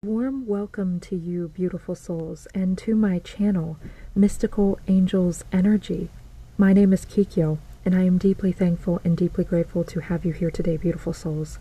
Warm welcome to you, beautiful souls, and to my channel, Mystical Angels Energy. My name is Kikyo, and I am deeply thankful and deeply grateful to have you here today, beautiful souls.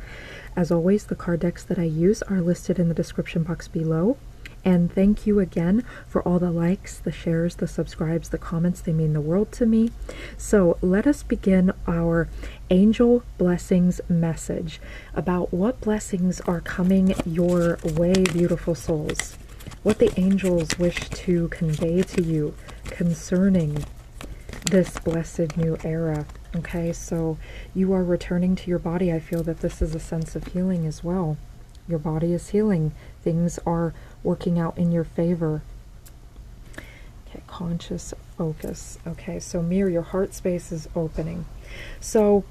As always, the card decks that I use are listed in the description box below. And thank you again for all the likes, the shares, the subscribes, the comments. They mean the world to me. So let us begin our angel blessings message about what blessings are coming your way, beautiful souls. What the angels wish to convey to you concerning this blessed new era. Okay, so you are returning to your body. I feel that this is a sense of healing as well. Your body is healing. Things are working out in your favor. Okay, conscious focus. Okay, so mirror, your heart space is opening. So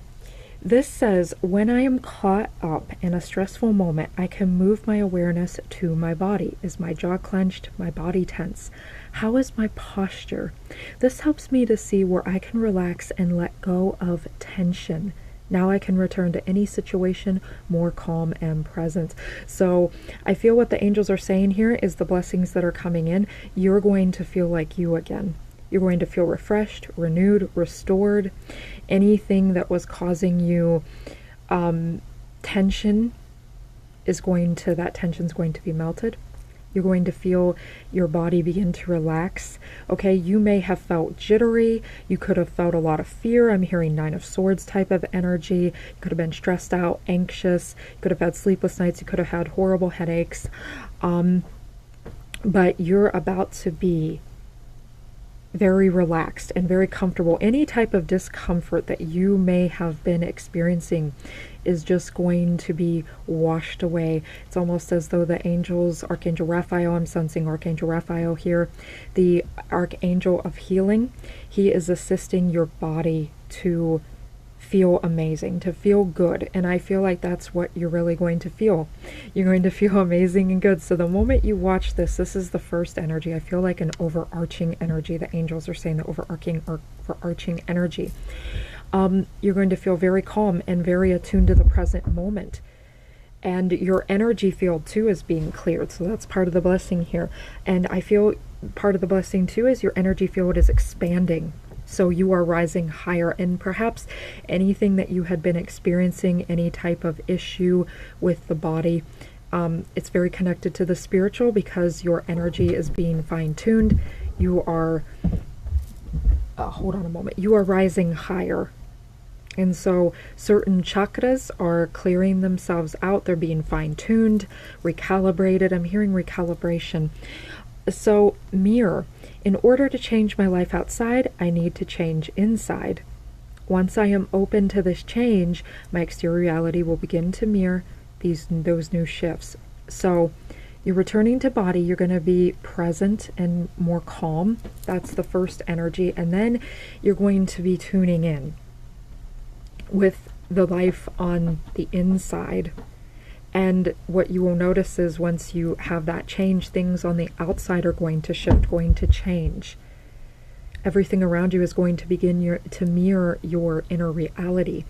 this says, when I am caught up in a stressful moment, I can move my awareness to my body. Is my jaw clenched? My body tense? How is my posture? This helps me to see where I can relax and let go of tension. Now I can return to any situation more calm and present. So I feel what the angels are saying here is the blessings that are coming in, you're going to feel like you again. You're going to feel refreshed, renewed, restored. Anything that was causing you tension that tension's going to be melted. You're going to feel your body begin to relax. Okay, you may have felt jittery. You could have felt a lot of fear. I'm hearing Nine of Swords type of energy. You could have been stressed out, anxious. You could have had sleepless nights. You could have had horrible headaches. But you're about to be very relaxed and very comfortable. Any type of discomfort that you may have been experiencing is just going to be washed away. It's almost as though the angels, Archangel Raphael, I'm sensing Archangel Raphael here, the Archangel of Healing, he is assisting your body to feel amazing, to feel good. And I feel like that's what you're really going to feel. You're going to feel amazing and good. So the moment you watch this, this is the first energy. I feel like an overarching energy. The angels are saying the overarching energy. You're going to feel very calm and very attuned to the present moment. And your energy field too is being cleared. So that's part of the blessing here. And I feel part of the blessing too is your energy field is expanding. So you are rising higher, and perhaps anything that you had been experiencing, any type of issue with the body, it's very connected to the spiritual because your energy is being fine-tuned. You are, hold on a moment, you are rising higher. And so certain chakras are clearing themselves out. They're being fine-tuned, recalibrated. I'm hearing recalibration. So mirror. In order to change my life outside, I need to change inside. Once I am open to this change, my exterior reality will begin to mirror those new shifts. So you're returning to body, you're going to be present and more calm. That's the first energy. And then you're going to be tuning in with the life on the inside. And what you will notice is once you have that change, things on the outside are going to shift, going to change. Everything around you is going to begin to mirror your inner reality,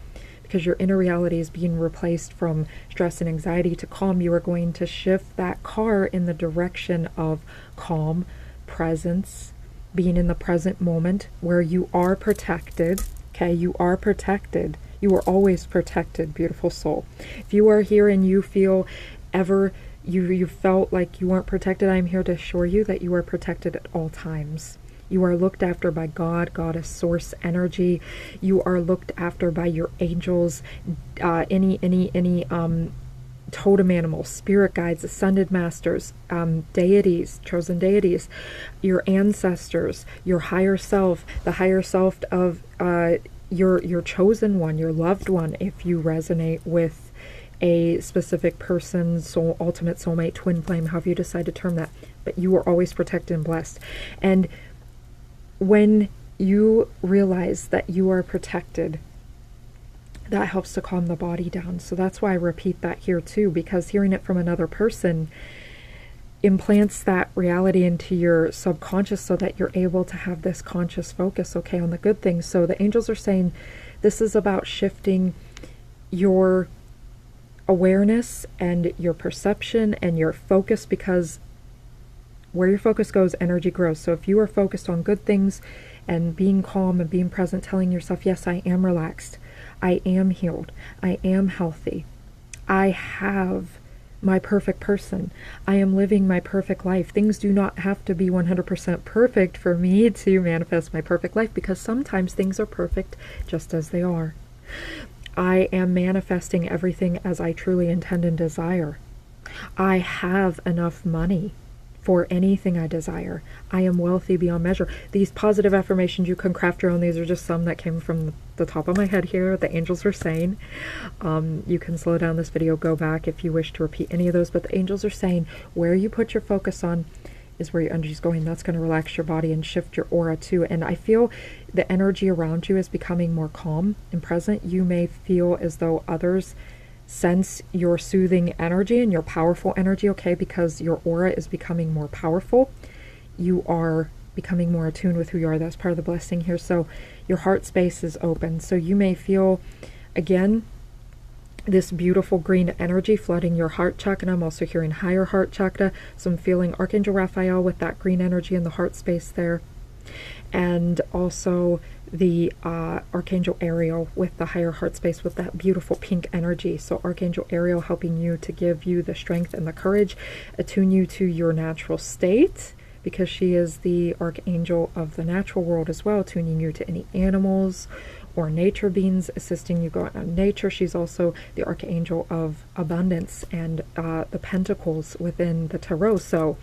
because your inner reality is being replaced from stress and anxiety to calm. You are going to shift that car in the direction of calm, presence, being in the present moment where you are protected. Okay, you are protected. You are always protected, beautiful soul. If you are here and you feel you felt like you weren't protected, I'm here to assure you that you are protected at all times. You are looked after by God, Goddess, Source Energy. You are looked after by your angels, any totem animals, spirit guides, ascended masters, deities, chosen deities, your ancestors, your higher self, the higher self of your chosen one, your loved one, if you resonate with a specific person, soul, ultimate soulmate, twin flame, however you decide to term that. But you are always protected and blessed. And when you realize that you are protected, that helps to calm the body down. So that's why I repeat that here too, because hearing it from another person implants that reality into your subconscious so that you're able to have this conscious focus, okay, on the good things. So the angels are saying this is about shifting your awareness and your perception and your focus, because where your focus goes, energy grows. So if you are focused on good things and being calm and being present, telling yourself, yes, I am relaxed, I am healed, I am healthy, I have my perfect person, I am living my perfect life. Things do not have to be 100% perfect for me to manifest my perfect life, because sometimes things are perfect just as they are. I am manifesting everything as I truly intend and desire. I have enough money for anything I desire. I am wealthy beyond measure. These positive affirmations, you can craft your own. These are just some that came from the top of my head here, the angels are saying. You can slow down this video, go back if you wish to repeat any of those, but the angels are saying where you put your focus on is where your energy is going. That's going to relax your body and shift your aura too. And I feel the energy around you is becoming more calm and present. You may feel as though others sense your soothing energy and your powerful energy, okay, because your aura is becoming more powerful. You are becoming more attuned with who you are. That's part of the blessing here. So your heart space is open. So you may feel, again, this beautiful green energy flooding your heart chakra. I'm also hearing higher heart chakra. So I'm feeling Archangel Raphael with that green energy in the heart space there. And also the Archangel Ariel with the higher heart space with that beautiful pink energy. So Archangel Ariel helping you to give you the strength and the courage, attune you to your natural state, because she is the Archangel of the natural world as well, tuning you to any animals or nature beings, assisting you go out in nature. She's also the Archangel of abundance and the pentacles within the tarot. So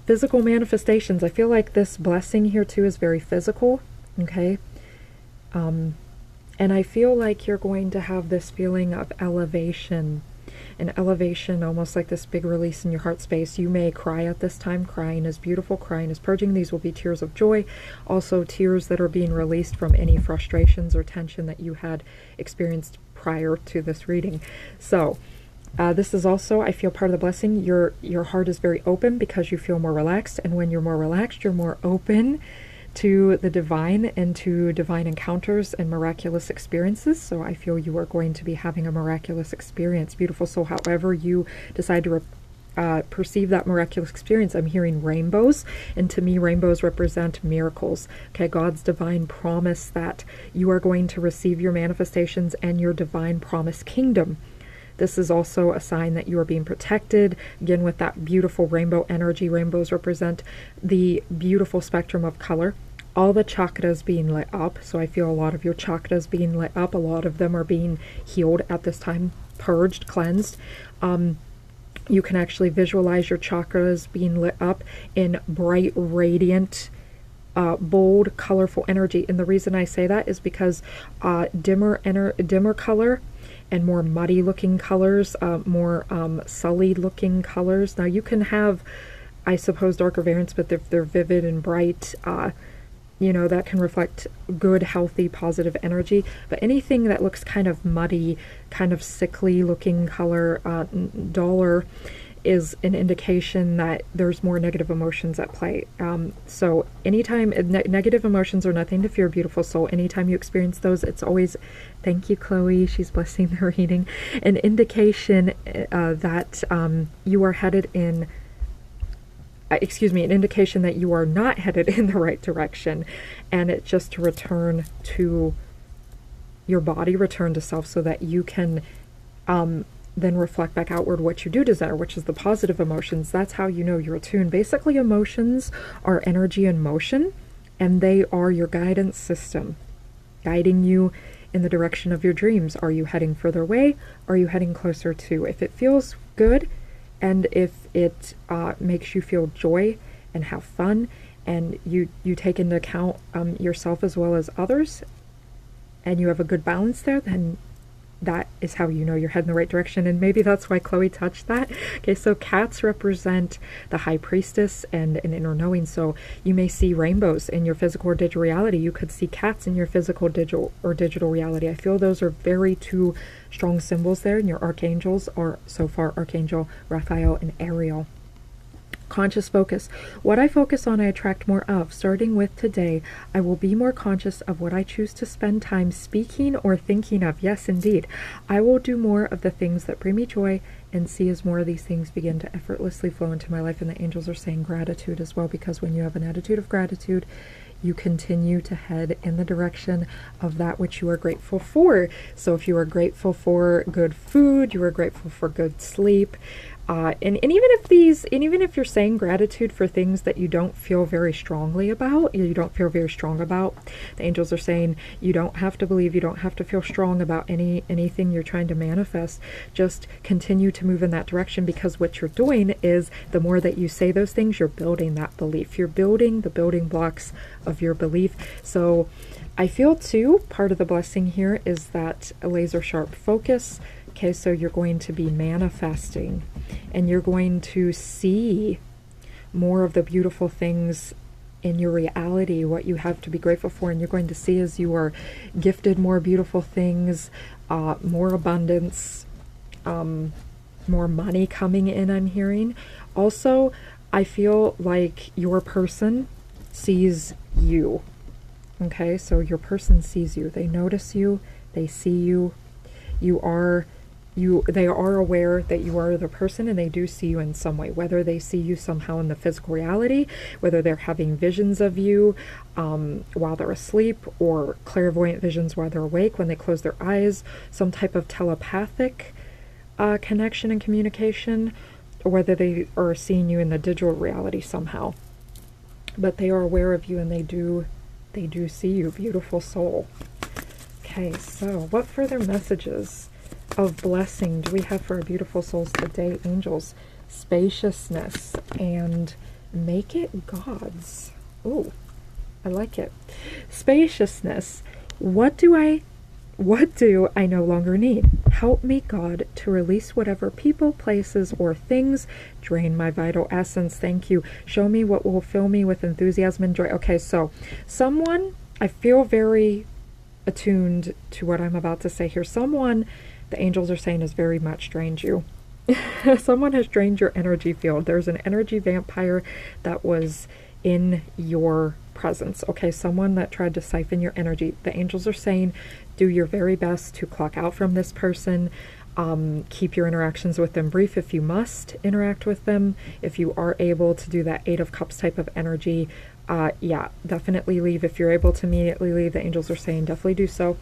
physical manifestations. I feel like this blessing here too is very physical, okay? And I feel like you're going to have this feeling of elevation, an elevation, almost like this big release in your heart space. You may cry at this time. Crying is beautiful. Crying is purging. These will be tears of joy. Also tears that are being released from any frustrations or tension that you had experienced prior to this reading. So this is also, I feel, part of the blessing. Your heart is very open because you feel more relaxed. And when you're more relaxed, you're more open to the divine and to divine encounters and miraculous experiences. So I feel you are going to be having a miraculous experience. Beautiful soul, however you decide to perceive that miraculous experience. I'm hearing rainbows, and to me rainbows represent miracles. Okay, God's divine promise that you are going to receive your manifestations and your divine promised kingdom. This is also a sign that you are being protected, again with that beautiful rainbow energy. Rainbows represent the beautiful spectrum of color. All the chakras being lit up, so I feel a lot of your chakras being lit up. A lot of them are being healed at this time, purged, cleansed. You can actually visualize your chakras being lit up in bright, radiant, bold, colorful energy. And the reason I say that is because dimmer color and more muddy looking colors, more sullied looking colors. Now you can have, I suppose, darker variants, but if they're vivid and bright, you know, that can reflect good, healthy, positive energy. But anything that looks kind of muddy, kind of sickly looking color, duller, is an indication that there's more negative emotions at play. So anytime negative emotions are nothing to fear, beautiful soul. Anytime you experience those, it's always, thank you, Chloe, she's blessing the reading, an indication that you are headed in, excuse me, an indication that you are not headed in the right direction. And it's just to return to your body, return to self, so that you can then reflect back outward what you do desire, which is the positive emotions. That's how you know you're attuned. Basically, emotions are energy in motion, and they are your guidance system, guiding you in the direction of your dreams. Are you heading further away? Are you heading closer to? If it feels good, and if it makes you feel joy and have fun, and you take into account yourself as well as others, and you have a good balance there, then that is how you know you're heading the right direction. And maybe that's why Chloe touched that. Okay, so cats represent the high priestess and an inner knowing. So you may see rainbows in your physical or digital reality. You could see cats in your physical, digital reality. I feel those are very two strong symbols there. And your archangels are so far Archangel Raphael and Ariel. Conscious focus. What I focus on, I attract more of. Starting with today, I will be more conscious of what I choose to spend time speaking or thinking of. Yes, indeed. I will do more of the things that bring me joy and see as more of these things begin to effortlessly flow into my life. And the angels are saying gratitude as well, because when you have an attitude of gratitude, you continue to head in the direction of that which you are grateful for. So if you are grateful for good food, you are grateful for good sleep, and even if you're saying gratitude for things that you don't feel very strongly about, you don't feel very strong about, the angels are saying you don't have to believe, you don't have to feel strong about anything you're trying to manifest. Just continue to move in that direction, because what you're doing is the more that you say those things, you're building that belief. You're building the building blocks of your belief. So I feel too, part of the blessing here is that a laser sharp focus. Okay, so you're going to be manifesting, and you're going to see more of the beautiful things in your reality, what you have to be grateful for, and you're going to see as you are gifted more beautiful things, more abundance, more money coming in, I'm hearing. Also, I feel like your person sees you. Okay, so your person sees you. They notice you, they see you, they are aware that you are the person, and they do see you in some way, whether they see you somehow in the physical reality, whether they're having visions of you while they're asleep, or clairvoyant visions while they're awake when they close their eyes, some type of telepathic connection and communication, or whether they are seeing you in the digital reality somehow. But they are aware of you, and they do see you, beautiful soul. Okay, so what further messages of blessing do we have for our beautiful souls today, angels? Spaciousness and make it God's. Oh, I like it. Spaciousness. What do I no longer need? Help me, God, to release whatever people, places, or things drain my vital essence. Thank you. Show me what will fill me with enthusiasm and joy. Okay, so someone, I feel very attuned to what I'm about to say here. Someone, the angels are saying, has very much drained you. Someone has drained your energy field. There's an energy vampire that was in your presence. Okay, someone that tried to siphon your energy. The angels are saying, do your very best to clock out from this person. Keep your interactions with them brief if you must interact with them. If you are able to do that 8 of Cups type of energy, yeah, definitely leave. If you're able to immediately leave, the angels are saying definitely do so.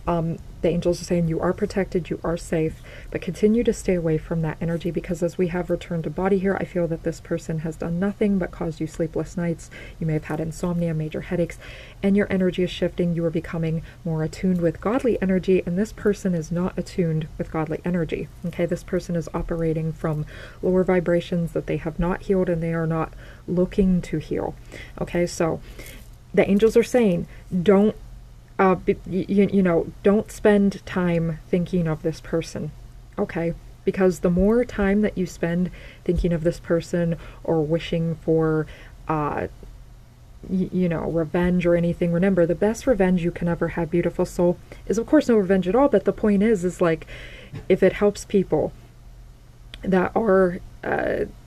The angels are saying you are protected, you are safe, but continue to stay away from that energy, because as we have returned to body here, I feel that this person has done nothing but cause you sleepless nights. You may have had insomnia, major headaches, and your energy is shifting. You are becoming more attuned with godly energy, and this person is not attuned with godly energy. Okay, this person is operating from lower vibrations that they have not healed, and they are not looking to heal. Okay, so the angels are saying, don't don't spend time thinking of this person, okay? Because the more time that you spend thinking of this person or wishing for, revenge or anything, remember, the best revenge you can ever have, beautiful soul, is of course no revenge at all, but the point is like, if it helps people that are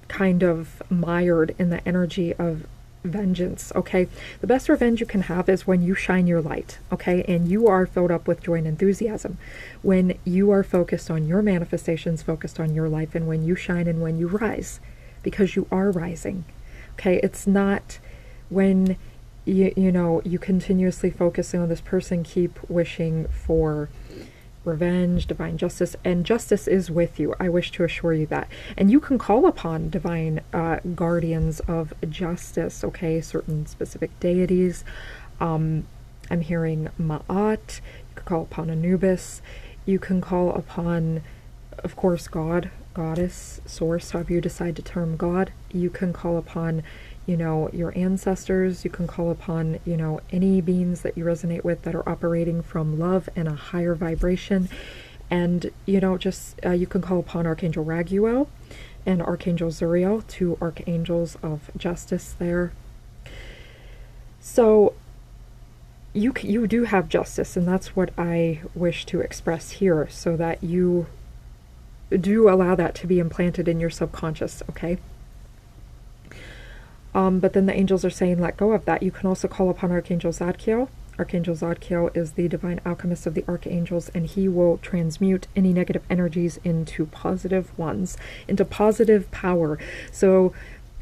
kind of mired in the energy of vengeance, okay? The best revenge you can have is when you shine your light, okay? And you are filled up with joy and enthusiasm. When you are focused on your manifestations, focused on your life, and when you shine and when you rise, because you are rising, okay? It's not when you continuously focusing on this person, keep wishing for revenge, divine justice, and justice is with you. I wish to assure you that. And you can call upon divine guardians of justice, okay? Certain specific deities. I'm hearing Ma'at. You can call upon Anubis. You can call upon, of course, God, goddess, source, however you decide to term God. You can call upon your ancestors. You can call upon, any beings that you resonate with that are operating from love and a higher vibration. And, you can call upon Archangel Raguel and Archangel Zuriel, 2 archangels of justice there. So you do have justice, and that's what I wish to express here, so that you do allow that to be implanted in your subconscious, okay? But then the angels are saying, let go of that. You can also call upon Archangel Zadkiel. Archangel Zadkiel is the divine alchemist of the archangels, and he will transmute any negative energies into positive ones, into positive power. So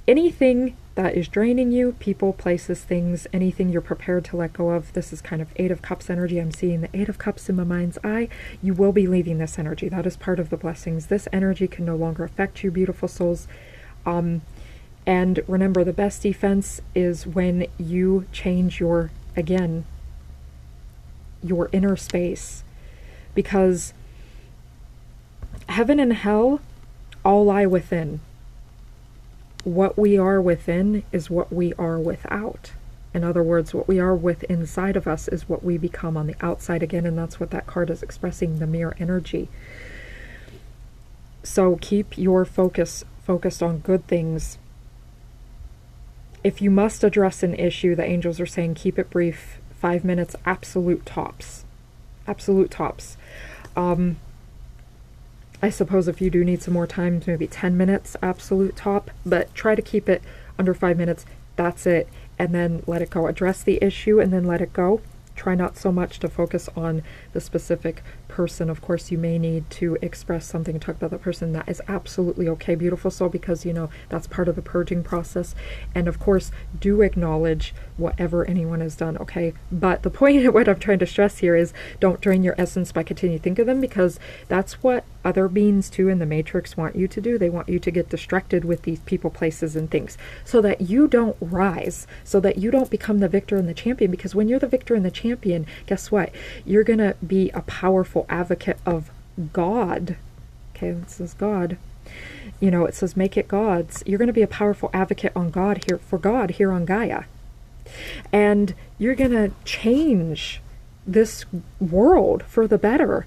anything that is draining you, people, places, things, anything you're prepared to let go of, this is kind of Eight of Cups energy. I'm seeing the Eight of Cups in my mind's eye. You will be leaving this energy. That is part of the blessings. This energy can no longer affect you, beautiful souls. And remember, the best defense is when you change your, again, your inner space. Because heaven and hell all lie within. What we are within is what we are without. In other words, what we are with inside of us is what we become on the outside again, and that's what that card is expressing, the mirror energy. So keep your focus focused on good things. If you must address an issue, the angels are saying keep it brief, 5 minutes, absolute tops. Absolute tops. I suppose if you do need some more time, maybe 10 minutes, absolute top, but try to keep it under 5 minutes. That's it. And then let it go. Address the issue and then let it go. Try not so much to focus on the specific person. Of course, you may need to express something, talk about the person. That is absolutely okay, beautiful soul, because, you know, that's part of the purging process. And of course, do acknowledge whatever anyone has done, okay? But the point of what I'm trying to stress here is don't drain your essence by continuing to think of them, because that's what other beings too in the Matrix want you to do. They want you to get distracted with these people, places, and things so that you don't rise, so that you don't become the victor and the champion. Because when you're the victor and the champion, guess what? You're going to be a powerful advocate of God. Okay, this is God. You know, it says make it God's. You're going to be a powerful advocate on God here, for God here on Gaia. And you're going to change this world for the better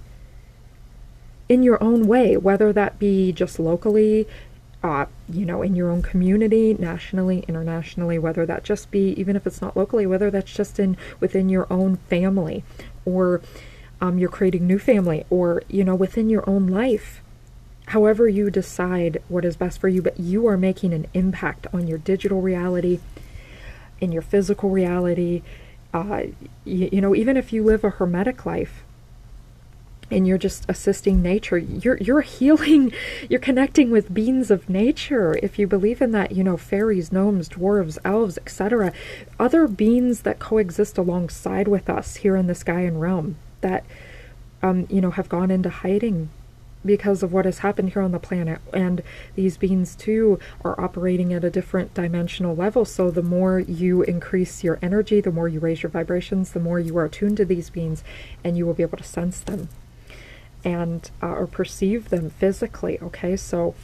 in your own way, whether that be just locally, you know, in your own community, nationally, internationally, whether that just be, even if it's not locally, whether that's just within your own family, or you're creating new family, or, you know, within your own life. However you decide what is best for you, but you are making an impact on your digital reality, in your physical reality. You know, even if you live a hermetic life, and you're just assisting nature, you're healing, you're connecting with beings of nature. If you believe in that, you know, fairies, gnomes, dwarves, elves, etc., other beings that coexist alongside with us here in the Gaian realm that, you know, have gone into hiding because of what has happened here on the planet. And these beings too are operating at a different dimensional level. So the more you increase your energy, the more you raise your vibrations, the more you are attuned to these beings, and you will be able to sense them and or perceive them physically. Okay, so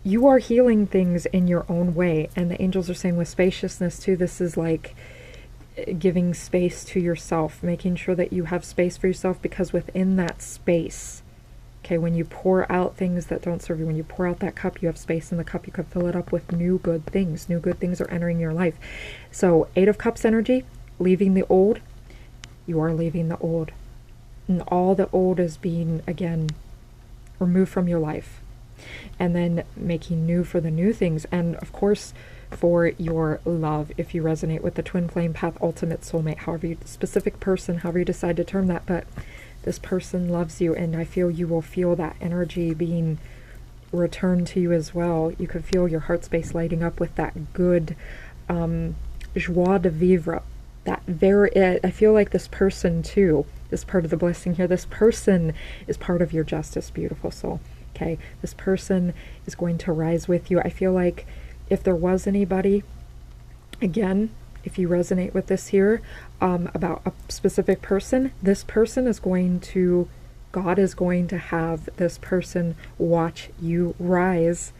you are healing things in your own way. And the angels are saying with spaciousness too, this is like giving space to yourself, making sure that you have space for yourself, because within that space, okay, when you pour out things that don't serve you, when you pour out that cup, you have space in the cup. You can fill it up with new good things. New good things are entering your life. So 8 of Cups energy, leaving the old. You are leaving the old. And all the old is being, again, removed from your life. And then making new for the new things. And of course, for your love, if you resonate with the twin flame path, ultimate soulmate, however you, specific person, however you decide to term that. But this person loves you, and I feel you will feel that energy being returned to you as well. You could feel your heart space lighting up with that good joie de vivre. That very, I feel like this person too is part of the blessing here. This person is part of your justice, beautiful soul. Okay, this person is going to rise with you. I feel like if there was anybody, again, if you resonate with this here, about a specific person, this person is going to, God is going to have this person watch you rise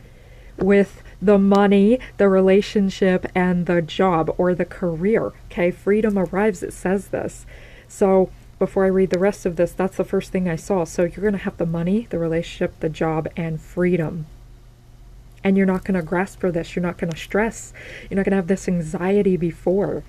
with the money, the relationship, and the job or the career. Okay, freedom arrives, it says this. So before I read the rest of this, that's the first thing I saw. So you're going to have the money, the relationship, the job, and freedom. And you're not going to grasp for this. You're not going to stress. You're not going to have this anxiety before.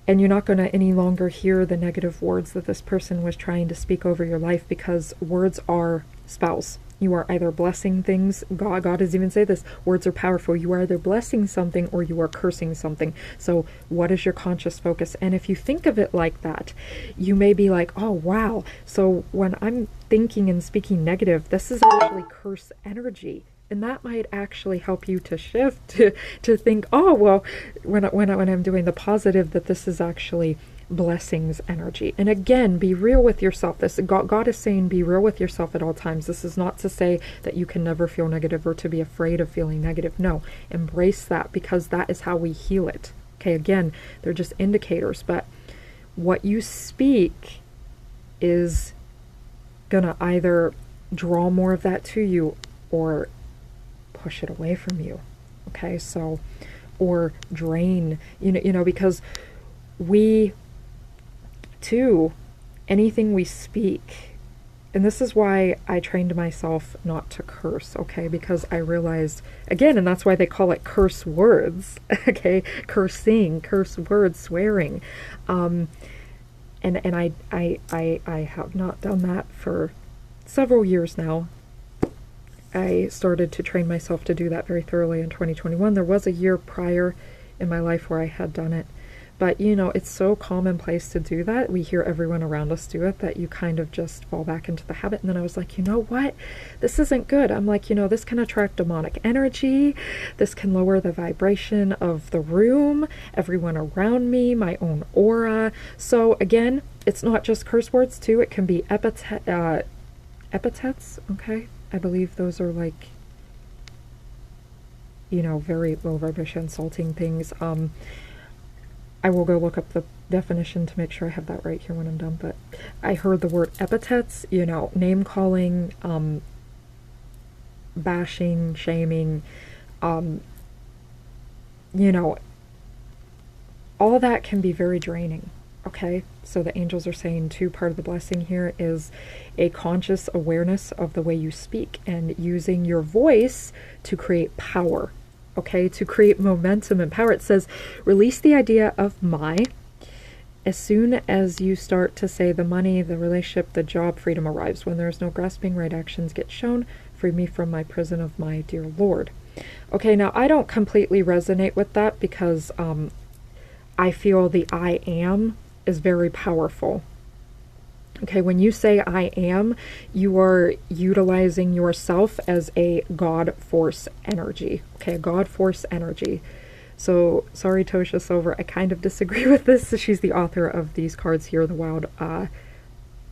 And you're not going to any longer hear the negative words that this person was trying to speak over your life, because words are spells. You are either blessing things. God does even say this. Words are powerful. You are either blessing something or you are cursing something. So what is your conscious focus? And if you think of it like that, you may be like, oh, wow. So when I'm thinking and speaking negative, this is actually curse energy. And that might actually help you to shift to think, oh, well, when I'm doing the positive, that this is actually blessings energy. And again, be real with yourself. God is saying be real with yourself at all times. This is not to say that you can never feel negative or to be afraid of feeling negative. No, embrace that, because that is how we heal it. Okay, again, they're just indicators, but what you speak is gonna either draw more of that to you or push it away from you. Okay, so, or drain, because we too, anything we speak, and this is why I trained myself not to curse, okay, because I realized, again, and that's why they call it curse words, okay, cursing, curse words, swearing, and I have not done that for several years now. I started to train myself to do that very thoroughly in 2021. There was a year prior in my life where I had done it. But, it's so commonplace to do that. We hear everyone around us do it, that you kind of just fall back into the habit. And then I was like, you know what? This isn't good. I'm like, this can attract demonic energy. This can lower the vibration of the room, everyone around me, my own aura. So again, it's not just curse words too. It can be epithets, okay? I believe those are like, very low vibration, insulting things. I will go look up the definition to make sure I have that right here when I'm done, but I heard the word epithets, name calling, bashing, shaming, all that can be very draining. Okay, so the angels are saying too, part of the blessing here is a conscious awareness of the way you speak and using your voice to create power. Okay, to create momentum and power. It says, release the idea of my. As soon as you start to say the money, the relationship, the job, freedom arrives. When there is no grasping, right actions get shown. Free me from my prison of my dear Lord. Okay, now I don't completely resonate with that because I feel the I am is very powerful. Okay, when you say I am, you are utilizing yourself as a God force energy. Okay, a God force energy. So, sorry, Tosha Silver, I kind of disagree with this. She's the author of these cards here, the Wild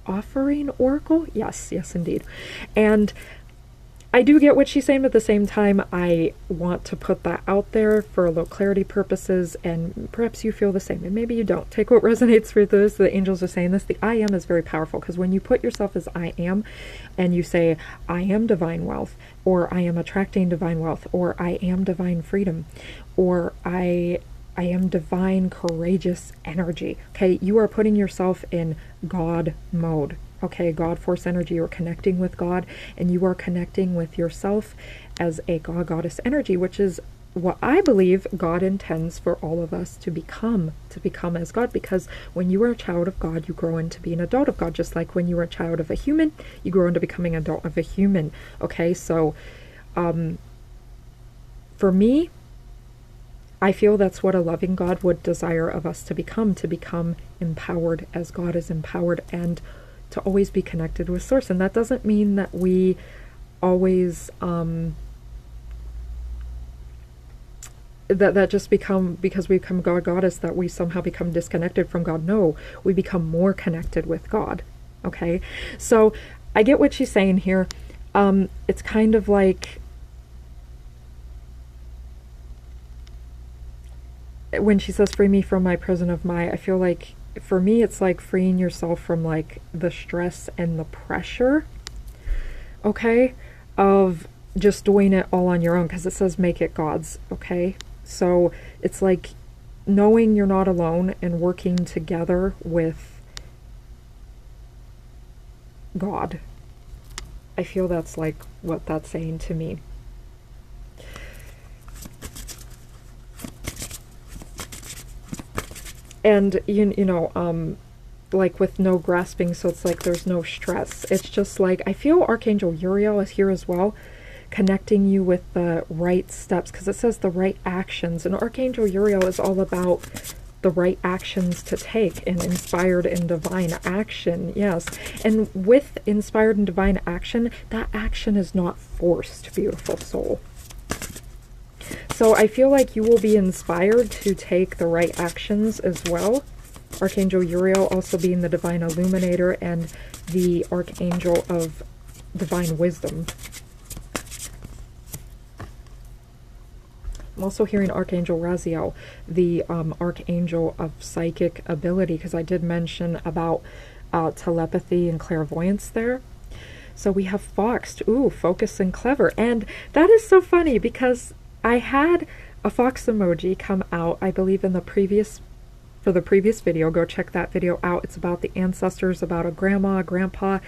Offering Oracle. Yes, indeed. And I do get what she's saying, but at the same time, I want to put that out there for a little clarity purposes, and perhaps you feel the same, and maybe you don't. Take what resonates for this. The angels are saying this. The I am is very powerful, because when you put yourself as I am, and you say, I am divine wealth, or I am attracting divine wealth, or I am divine freedom, or I am divine courageous energy. Okay, you are putting yourself in God mode. Okay, God force energy, you're connecting with God, and you are connecting with yourself as a God goddess energy, which is what I believe God intends for all of us to become as God, because when you are a child of God, you grow into being an adult of God, just like when you are a child of a human, you grow into becoming an adult of a human. Okay, so for me, I feel that's what a loving God would desire of us to become empowered as God is empowered, and to always be connected with Source. And that doesn't mean that we always that just because we become God goddess, that we somehow become disconnected from God. No, we become more connected with God. Okay, so I get what she's saying here. It's kind of like when she says free me from my prison of my, I feel like for me it's like freeing yourself from like the stress and the pressure, okay, of just doing it all on your own, because it says make it God's. Okay, so it's like knowing you're not alone and working together with God. I feel that's like what that's saying to me. And you know, like with no grasping, so it's like there's no stress. It's just like, I feel Archangel Uriel is here as well, connecting you with the right steps, because it says the right actions, and Archangel Uriel is all about the right actions to take, and inspired and divine action. Yes, and with inspired and divine action, that action is not forced, beautiful soul. So I feel like you will be inspired to take the right actions as well. Archangel Uriel also being the divine illuminator and the archangel of divine wisdom. I'm also hearing Archangel Raziel, the archangel of psychic ability, because I did mention about telepathy and clairvoyance there. So we have Foxed, ooh, focused and clever. And that is so funny because I had a fox emoji come out, I believe in the previous video. Go check that video out. It's about the ancestors, about a grandma, a grandpa,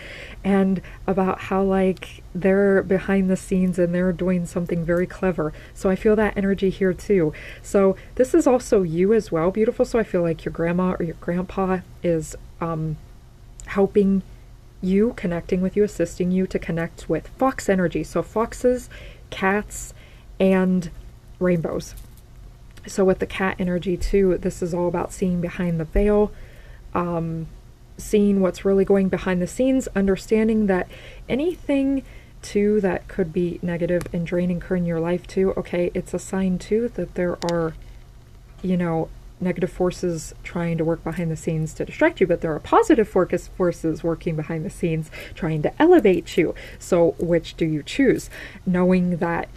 and about how like they're behind the scenes and they're doing something very clever. So I feel that energy here too. So this is also you as well, beautiful. So I feel like your grandma or your grandpa is helping you, connecting with you, assisting you to connect with fox energy. So foxes, cats, and rainbows. So with the cat energy too, this is all about seeing behind the veil, seeing what's really going behind the scenes, understanding that anything too that could be negative and draining in your life too, okay, it's a sign too that there are, you know, negative forces trying to work behind the scenes to distract you, but there are positive forces working behind the scenes trying to elevate you. So which do you choose? Knowing that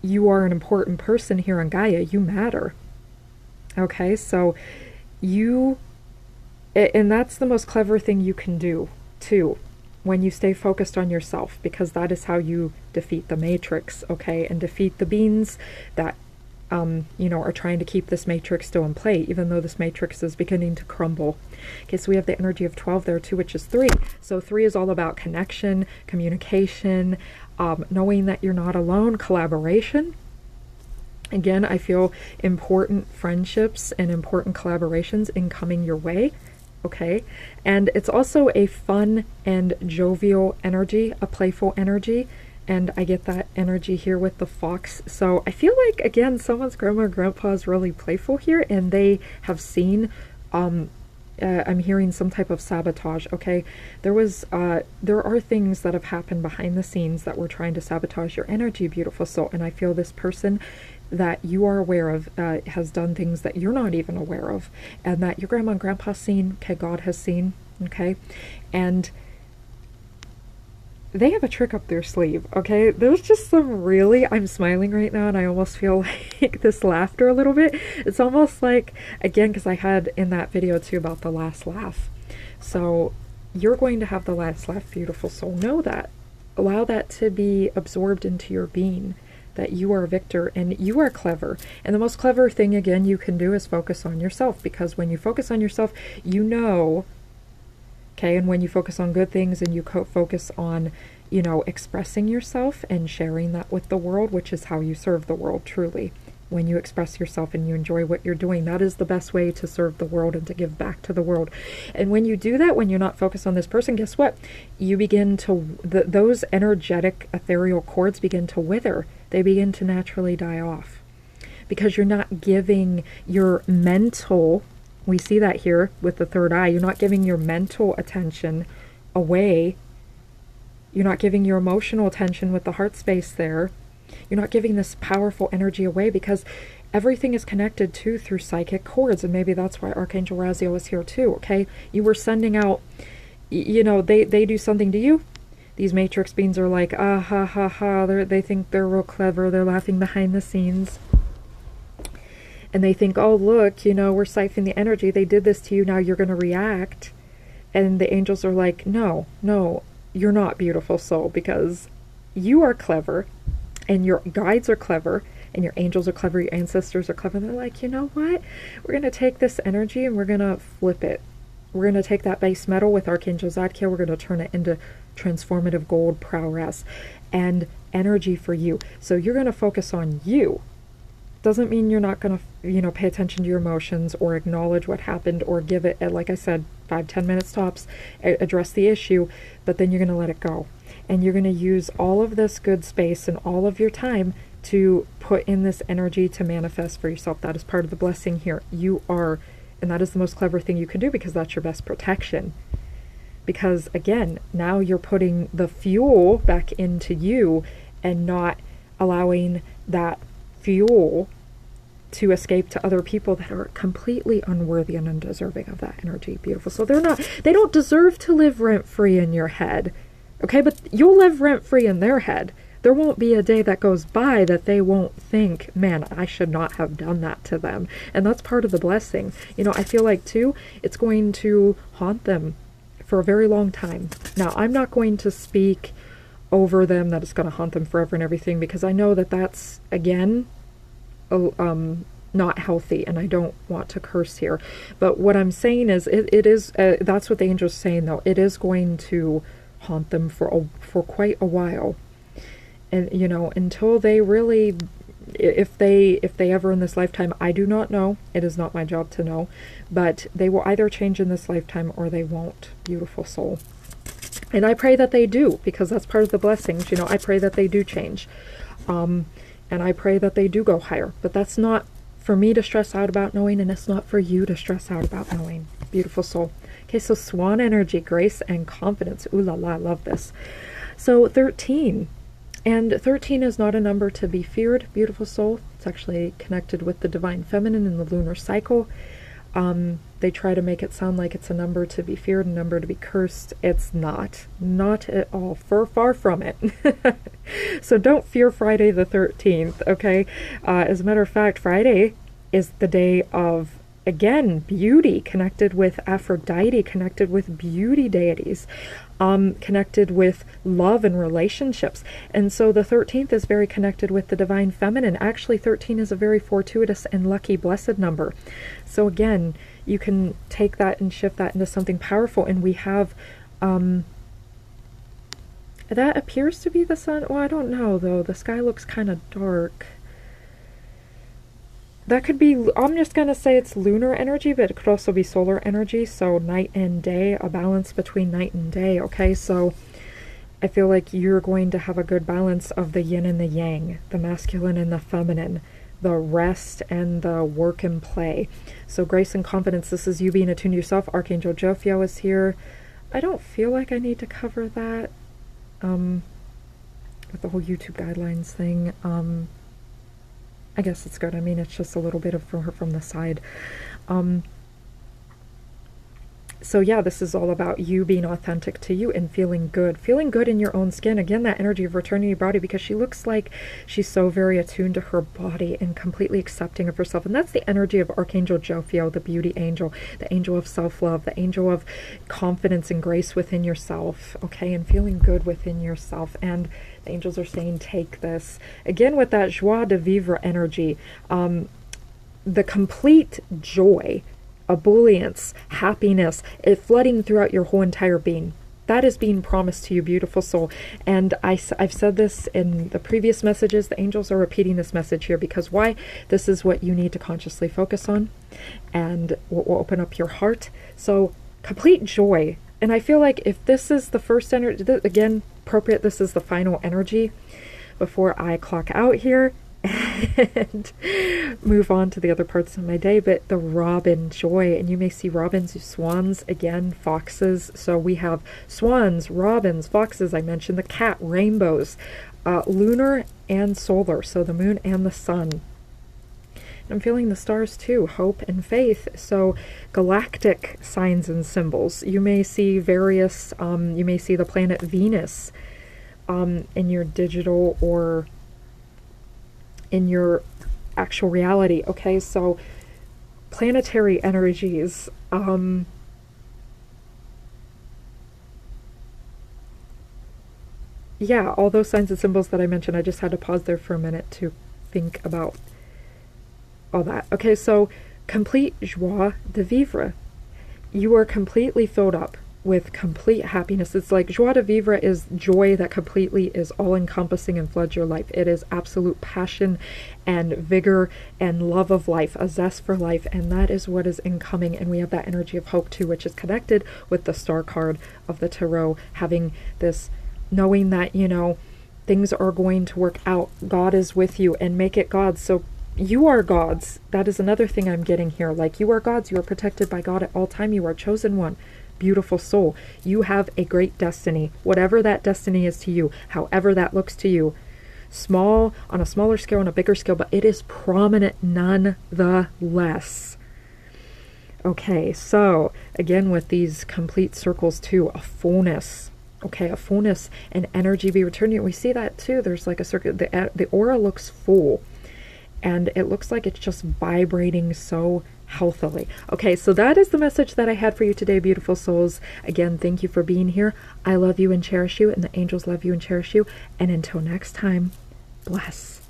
you are an important person here on Gaia, you matter. Okay, so you, and that's the most clever thing you can do too, when you stay focused on yourself, because that is how you defeat the matrix, okay, and defeat the beings that you know, are trying to keep this matrix still in play, even though this matrix is beginning to crumble. Okay, so we have the energy of 12 there too, which is 3. So 3 is all about connection, communication, knowing that you're not alone, collaboration. Again, I feel important friendships and important collaborations incoming your way. Okay, and it's also a fun and jovial energy, a playful energy. And I get that energy here with the fox. So I feel like, again, someone's grandma or grandpa is really playful here, and they have seen, I'm hearing some type of sabotage, okay? There are things that have happened behind the scenes that were trying to sabotage your energy, beautiful soul. And I feel this person that you are aware of has done things that you're not even aware of, and that your grandma and grandpa seen, okay, God has seen, okay? And they have a trick up their sleeve, okay? There's just some really, I'm smiling right now and I almost feel like this laughter a little bit. It's almost like, again, because I had in that video too about the last laugh. So you're going to have the last laugh, beautiful soul. Know that. Allow that to be absorbed into your being, that you are a victor and you are clever. And the most clever thing, again, you can do is focus on yourself, because when you focus on yourself, you know. Okay, and when you focus on good things and you focus on, you know, expressing yourself and sharing that with the world, which is how you serve the world truly. When you express yourself and you enjoy what you're doing, that is the best way to serve the world and to give back to the world. And when you do that, when you're not focused on this person, guess what? You begin to, those energetic ethereal cords begin to wither. They begin to naturally die off. Because you're not giving your mental, we see that here with the third eye, you're not giving your mental attention away. You're not giving your emotional attention with the heart space there. You're not giving this powerful energy away, because everything is connected to through psychic cords. And maybe that's why Archangel Raziel is here too, okay? You were sending out, you know, they do something to you. These matrix beings are like, ah, ha, ha, ha. They think they're real clever. They're laughing behind the scenes. And they think, oh, look, you know, we're siphoning the energy. They did this to you. Now you're going to react. And the angels are like, no, no, you're not, beautiful soul, because you are clever and your guides are clever and your angels are clever. Your ancestors are clever. And they're like, you know what? We're going to take this energy and we're going to flip it. We're going to take that base metal with Archangel Zadkiel. We're going to turn it into transformative gold prowess and energy for you. So you're going to focus on you. Doesn't mean you're not going to, you know, pay attention to your emotions or acknowledge what happened or give it, like I said, 5-10 minutes tops, address the issue, but then you're going to let it go. And you're going to use all of this good space and all of your time to put in this energy to manifest for yourself. That is part of the blessing here. You are, and that is the most clever thing you can do, because that's your best protection. Because again, now you're putting the fuel back into you and not allowing that fuel to escape to other people that are completely unworthy and undeserving of that energy. Beautiful. So they don't deserve to live rent-free in your head. Okay, but you'll live rent-free in their head. There won't be a day that goes by that they won't think, man, I should not have done that to them. And that's part of the blessing. You know, I feel like too, it's going to haunt them for a very long time. Now, I'm not going to speak over them that it's going to haunt them forever and everything, because I know that that's, again, not healthy, and I don't want to curse here. But what I'm saying is, it is, that's what the angel's saying though, it is going to haunt them for quite a while. And, you know, until they really, if they ever in this lifetime, I do not know, it is not my job to know, but they will either change in this lifetime or they won't. Beautiful soul. And I pray that they do, because that's part of the blessings. You know, I pray that they do change. And I pray that they do go higher. But that's not for me to stress out about knowing, and it's not for you to stress out about knowing. Beautiful soul. Okay, so swan energy, grace and confidence. Ooh la la, I love this. So 13. And 13 is not a number to be feared, beautiful soul. It's actually connected with the divine feminine in the lunar cycle. They try to make it sound like it's a number to be feared, a number to be cursed. It's not. Not at all. Far from it. So don't fear Friday the 13th, okay? As a matter of fact, Friday is the day of, again, beauty, connected with Aphrodite, connected with beauty deities, connected with love and relationships. And so the 13th is very connected with the divine feminine. Actually, 13 is a very fortuitous and lucky blessed number. So again, you can take that and shift that into something powerful. And we have, that appears to be the sun. Well, I don't know though. The sky looks kind of dark. That could be, I'm just going to say it's lunar energy, but it could also be solar energy. So night and day, a balance between night and day. Okay, so I feel like you're going to have a good balance of the yin and the yang, the masculine and the feminine, the rest and the work and play. So grace and confidence, this is you being attuned to yourself. Archangel Jophiel is here. I don't feel like I need to cover that with the whole YouTube guidelines thing. I guess it's good. I mean, it's just a little bit of from the side. So yeah, this is all about you being authentic to you and feeling good in your own skin. Again, that energy of returning your body, because she looks like she's so very attuned to her body and completely accepting of herself. And that's the energy of Archangel Jophiel, the beauty angel, the angel of self-love, the angel of confidence and grace within yourself, okay, and feeling good within yourself. And the angels are saying, take this. Again, with that joie de vivre energy, the complete joy, ebullience, happiness, it flooding throughout your whole entire being. That is being promised to you, beautiful soul. And I've said this in the previous messages. The angels are repeating this message here, because why? This is what you need to consciously focus on, and will open up your heart. So complete joy. And I feel like if this is the first energy, again, appropriate, this is the final energy before I clock out here and move on to the other parts of my day. But the robin joy, and you may see robins, swans, again, foxes. So we have swans, robins, foxes, I mentioned the cat, rainbows, lunar and solar, so the moon and the sun. I'm feeling the stars too, hope and faith. So galactic signs and symbols. You may see various, you may see the planet Venus in your digital or in your actual reality. Okay, so planetary energies. Yeah, all those signs and symbols that I mentioned, I just had to pause there for a minute to think about all that. Okay, so complete joie de vivre. You are completely filled up with complete happiness. It's like joie de vivre is joy that completely is all encompassing and floods your life. It is absolute passion and vigor and love of life, a zest for life, and that is what is incoming. And we have that energy of hope too, which is connected with the star card of the tarot, having this knowing that, you know, things are going to work out. God is with you, and make it God's. So you are God's. That is another thing I'm getting here. Like, you are God's. You are protected by God at all time. You are chosen one. Beautiful soul. You have a great destiny. Whatever that destiny is to you, however that looks to you, small, on a smaller scale, on a bigger scale, but it is prominent nonetheless. Okay, so again with these complete circles too, a fullness. Okay, a fullness and energy be returning. We see that too. There's like a circuit. The aura looks full, and it looks like it's just vibrating so healthily. Okay, so that is the message that I had for you today, beautiful souls. Again, thank you for being here. I love you and cherish you, and the angels love you and cherish you. And until next time, bless.